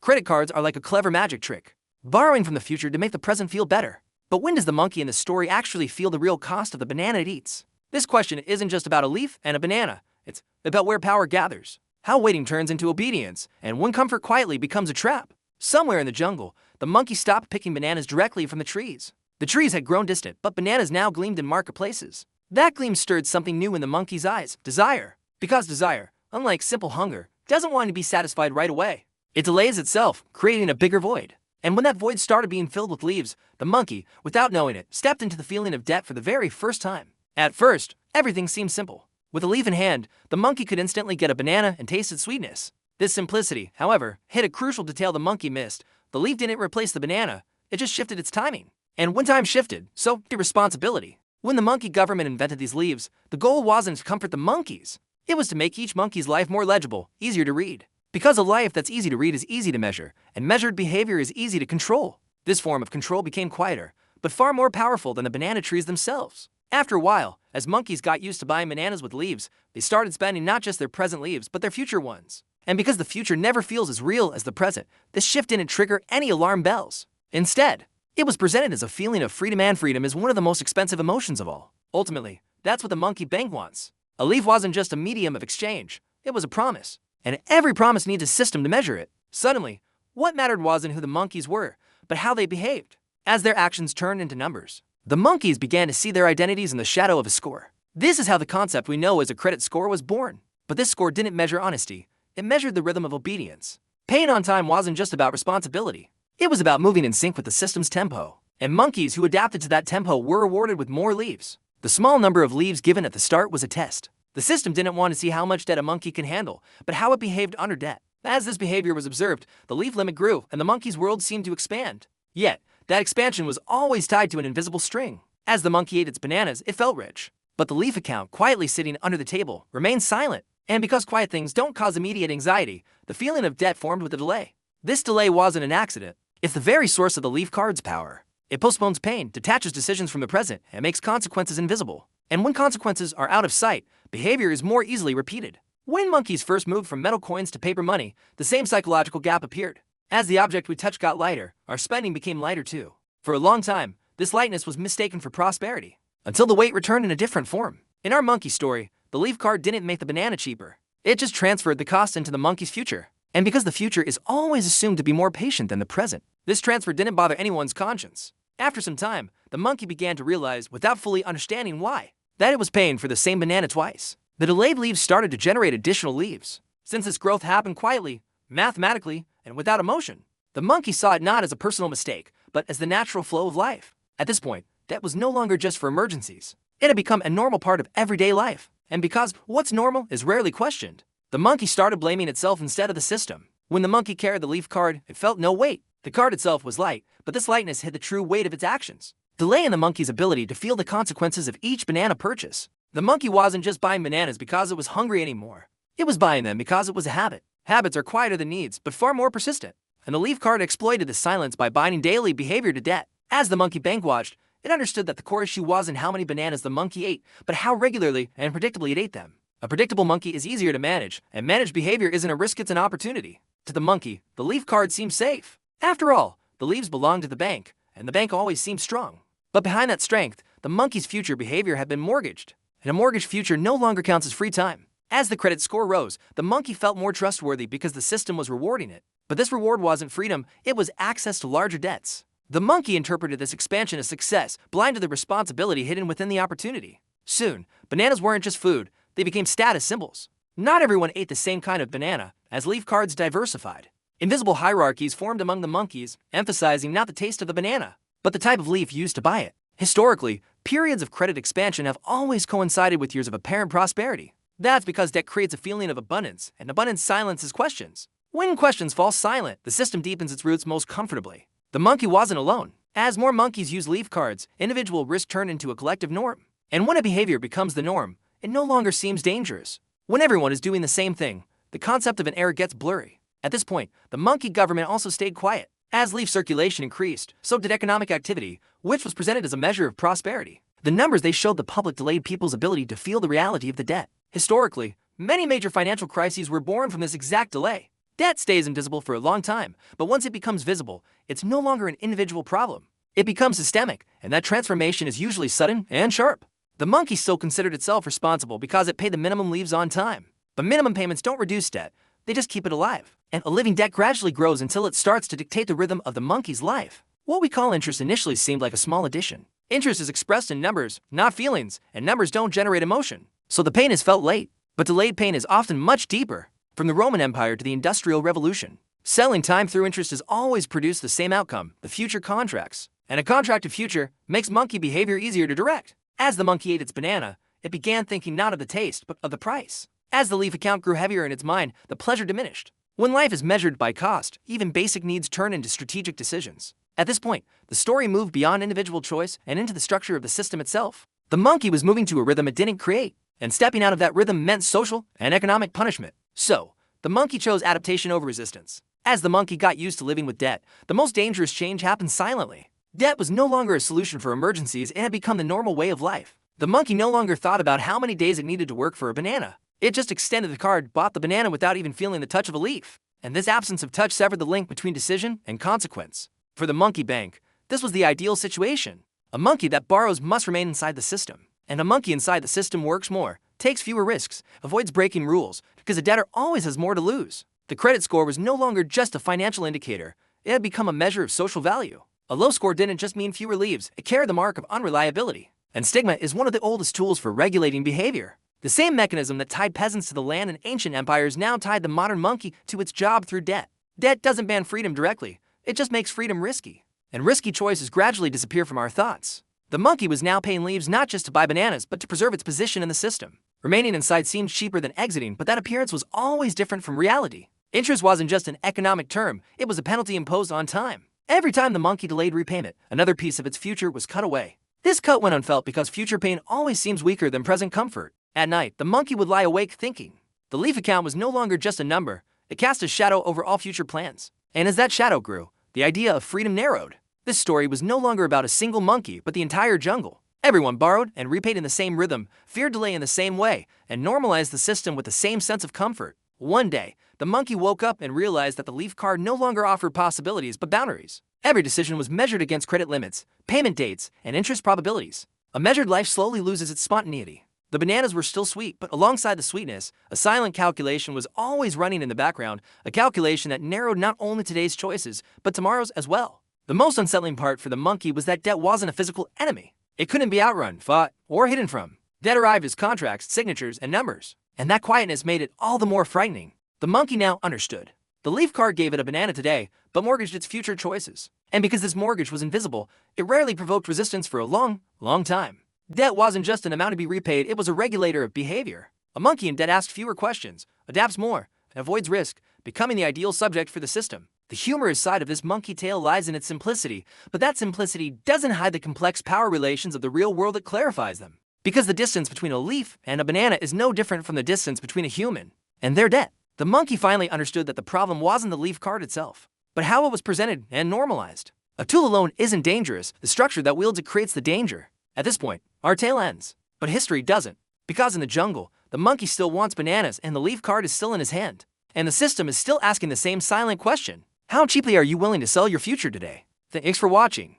Credit cards are like a clever magic trick, borrowing from the future to make the present feel better. But when does the monkey in the story actually feel the real cost of the banana it eats? This question isn't just about a leaf and a banana, it's about where power gathers, how waiting turns into obedience, and when comfort quietly becomes a trap. Somewhere in the jungle, the monkey stopped picking bananas directly from the trees. The trees had grown distant, but bananas now gleamed in marketplaces. That gleam stirred something new in the monkey's eyes: desire. Because desire, unlike simple hunger, doesn't want to be satisfied right away. It delays itself, creating a bigger void. And when that void started being filled with leaves, the monkey, without knowing it, stepped into the feeling of debt for the very first time. At first, everything seemed simple. With a leaf in hand, the monkey could instantly get a banana and taste its sweetness. This simplicity, however, hid a crucial detail the monkey missed. The leaf didn't replace the banana, it just shifted its timing. And when time shifted, so did responsibility. When the monkey government invented these leaves, the goal wasn't to comfort the monkeys. It was to make each monkey's life more legible, easier to read. Because a life that's easy to read is easy to measure, and measured behavior is easy to control. This form of control became quieter, but far more powerful than the banana trees themselves. After a while, as monkeys got used to buying bananas with leaves, they started spending not just their present leaves, but their future ones. And because the future never feels as real as the present, this shift didn't trigger any alarm bells. Instead, it was presented as a feeling of freedom, and freedom is one of the most expensive emotions of all. Ultimately, that's what the monkey bank wants. A leaf wasn't just a medium of exchange, it was a promise. And every promise needs a system to measure it. Suddenly, what mattered wasn't who the monkeys were, but how they behaved. As their actions turned into numbers, the monkeys began to see their identities in the shadow of a score. This is how the concept we know as a credit score was born. But this score didn't measure honesty, it measured the rhythm of obedience. Paying on time wasn't just about responsibility, it was about moving in sync with the system's tempo. And monkeys who adapted to that tempo were rewarded with more leaves. The small number of leaves given at the start was a test. The system didn't want to see how much debt a monkey can handle, but how it behaved under debt. As this behavior was observed, the leaf limit grew, and the monkey's world seemed to expand. Yet, that expansion was always tied to an invisible string. As the monkey ate its bananas, it felt rich. But the leaf account, quietly sitting under the table, remained silent. And because quiet things don't cause immediate anxiety, the feeling of debt formed with a delay. This delay wasn't an accident. It's the very source of the leaf card's power. It postpones pain, detaches decisions from the present, and makes consequences invisible. And when consequences are out of sight, behavior is more easily repeated. When monkeys first moved from metal coins to paper money, the same psychological gap appeared. As the object we touched got lighter, our spending became lighter too. For a long time, this lightness was mistaken for prosperity, until the weight returned in a different form. In our monkey story, the leaf card didn't make the banana cheaper. It just transferred the cost into the monkey's future. And because the future is always assumed to be more patient than the present, this transfer didn't bother anyone's conscience. After some time, the monkey began to realize, without fully understanding why, that it was paying for the same banana twice. The delayed leaves started to generate additional leaves. Since this growth happened quietly, mathematically, and without emotion, the monkey saw it not as a personal mistake, but as the natural flow of life. At this point, debt was no longer just for emergencies. It had become a normal part of everyday life. And because what's normal is rarely questioned, the monkey started blaming itself instead of the system. When the monkey carried the leaf card, it felt no weight. The card itself was light, but this lightness hid the true weight of its actions, delaying the monkey's ability to feel the consequences of each banana purchase. The monkey wasn't just buying bananas because it was hungry anymore. It was buying them because it was a habit. Habits are quieter than needs, but far more persistent. And the leaf card exploited this silence by binding daily behavior to debt. As the monkey bank watched, it understood that the core issue wasn't how many bananas the monkey ate, but how regularly and predictably it ate them. A predictable monkey is easier to manage, and managed behavior isn't a risk, it's an opportunity. To the monkey, the leaf card seemed safe. After all, the leaves belonged to the bank, and the bank always seemed strong. But behind that strength, the monkey's future behavior had been mortgaged, and a mortgaged future no longer counts as free time. As the credit score rose, the monkey felt more trustworthy because the system was rewarding it. But this reward wasn't freedom, it was access to larger debts. The monkey interpreted this expansion as success, blind to the responsibility hidden within the opportunity. Soon, bananas weren't just food, they became status symbols. Not everyone ate the same kind of banana, as leaf cards diversified. Invisible hierarchies formed among the monkeys, emphasizing not the taste of the banana, but the type of leaf used to buy it. Historically, periods of credit expansion have always coincided with years of apparent prosperity. That's because debt creates a feeling of abundance, and abundance silences questions. When questions fall silent, the system deepens its roots most comfortably. The monkey wasn't alone. As more monkeys use leaf cards, individual risk turned into a collective norm. And when a behavior becomes the norm, it no longer seems dangerous. When everyone is doing the same thing, the concept of an error gets blurry. At this point, the monkey government also stayed quiet. As leaf circulation increased, so did economic activity, which was presented as a measure of prosperity. The numbers they showed the public delayed people's ability to feel the reality of the debt. Historically, many major financial crises were born from this exact delay. Debt stays invisible for a long time, but once it becomes visible, it's no longer an individual problem. It becomes systemic, and that transformation is usually sudden and sharp. The monkey still considered itself responsible because it paid the minimum leaves on time. But minimum payments don't reduce debt, they just keep it alive. And a living debt gradually grows until it starts to dictate the rhythm of the monkey's life. What we call interest initially seemed like a small addition. Interest is expressed in numbers, not feelings, and numbers don't generate emotion. So the pain is felt late, but delayed pain is often much deeper. From the Roman Empire to the Industrial Revolution, selling time through interest has always produced the same outcome, the future contracts. And a contracted future makes monkey behavior easier to direct. As the monkey ate its banana, it began thinking not of the taste, but of the price. As the leaf account grew heavier in its mind, the pleasure diminished. When life is measured by cost, even basic needs turn into strategic decisions. At this point, the story moved beyond individual choice and into the structure of the system itself. The monkey was moving to a rhythm it didn't create, and stepping out of that rhythm meant social and economic punishment. So, the monkey chose adaptation over resistance. As the monkey got used to living with debt, the most dangerous change happened silently. Debt was no longer a solution for emergencies, it had become the normal way of life. The monkey no longer thought about how many days it needed to work for a banana. It just extended the card, bought the banana without even feeling the touch of a leaf. And this absence of touch severed the link between decision and consequence. For the monkey bank, this was the ideal situation. A monkey that borrows must remain inside the system. And a monkey inside the system works more, takes fewer risks, avoids breaking rules, because a debtor always has more to lose. The credit score was no longer just a financial indicator, it had become a measure of social value. A low score didn't just mean fewer leaves, it carried the mark of unreliability. And stigma is one of the oldest tools for regulating behavior. The same mechanism that tied peasants to the land in ancient empires now tied the modern monkey to its job through debt. Debt doesn't ban freedom directly, it just makes freedom risky. And risky choices gradually disappear from our thoughts. The monkey was now paying leaves not just to buy bananas, but to preserve its position in the system. Remaining inside seemed cheaper than exiting, but that appearance was always different from reality. Interest wasn't just an economic term, it was a penalty imposed on time. Every time the monkey delayed repayment, another piece of its future was cut away. This cut went unfelt because future pain always seems weaker than present comfort. At night, the monkey would lie awake thinking. The leaf account was no longer just a number, it cast a shadow over all future plans. And as that shadow grew, the idea of freedom narrowed. This story was no longer about a single monkey, but the entire jungle. Everyone borrowed and repaid in the same rhythm, feared delay in the same way, and normalized the system with the same sense of comfort. One day, the monkey woke up and realized that the leaf card no longer offered possibilities but boundaries. Every decision was measured against credit limits, payment dates, and interest probabilities. A measured life slowly loses its spontaneity. The bananas were still sweet, but alongside the sweetness, a silent calculation was always running in the background, a calculation that narrowed not only today's choices, but tomorrow's as well. The most unsettling part for the monkey was that debt wasn't a physical enemy. It couldn't be outrun, fought, or hidden from. Debt arrived as contracts, signatures, and numbers. And that quietness made it all the more frightening. The monkey now understood. The leaf card gave it a banana today, but mortgaged its future choices. And because this mortgage was invisible, it rarely provoked resistance for a long time. Debt wasn't just an amount to be repaid, it was a regulator of behavior. A monkey in debt asks fewer questions, adapts more, and avoids risk, becoming the ideal subject for the system. The humorous side of this monkey tale lies in its simplicity, but that simplicity doesn't hide the complex power relations of the real world, it clarifies them. Because the distance between a leaf and a banana is no different from the distance between a human and their debt. The monkey finally understood that the problem wasn't the leaf card itself, but how it was presented and normalized. A tool alone isn't dangerous, the structure that wields it creates the danger. At this point, our tale ends, but history doesn't. Because in the jungle, the monkey still wants bananas and the leaf card is still in his hand. And the system is still asking the same silent question. How cheaply are you willing to sell your future today? Thanks for watching.